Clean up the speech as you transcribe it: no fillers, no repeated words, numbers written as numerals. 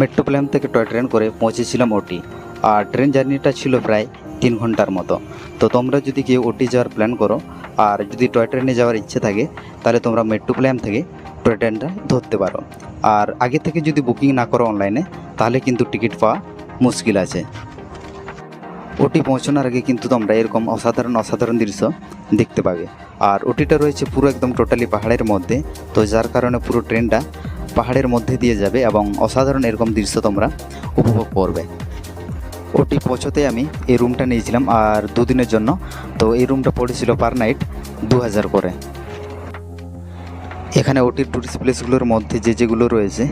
মেট্রোপ্লেন থেকে toy train করে পৌঁছেছিলাম ওটি। আর ট্রেন জার্নিটা ছিল প্রায় 3 ঘন্টার মতো। তো তোমরা যদি কেউ ওটি যাওয়ার প্ল্যান করো আর যদি টয় ট্রেনে যাওয়ার ইচ্ছে থাকে, তাহলে তোমরা মেট্রোপ্লেন থেকে টয় ট্রেনটা ধরতে পারো। আর আগে থেকে যদি বুকিং না করো অনলাইনে, তাহলে কিন্তু টিকিট পাওয়া মুশকিল আছে। ওটি পৌঁছানোর আগে কিন্তু তোমরা এরকম অসাধারণ অসাধারণ দৃশ্য দেখতে পাবে। আর ওটিটা রয়েছে পুরো একদম টোটালি পাহাড়ের মধ্যে, তো যার কারণে পুরো ট্রেনটা পাহাড়ের মধ্যে দিয়ে যাবে এবং অসাধারণ এরকম দৃশ্য তোমরা উপভোগ করবে। ওটি পৌঁছতে আমি এই রুমটা নিয়েছিলাম আর 2 দিনের জন্য। তো এই রুমটা পড়েছিল পার নাইট 2000 করে। এখানে ওটির টুরিস্ট প্লেসগুলোর মধ্যে যেগুলো রয়েছে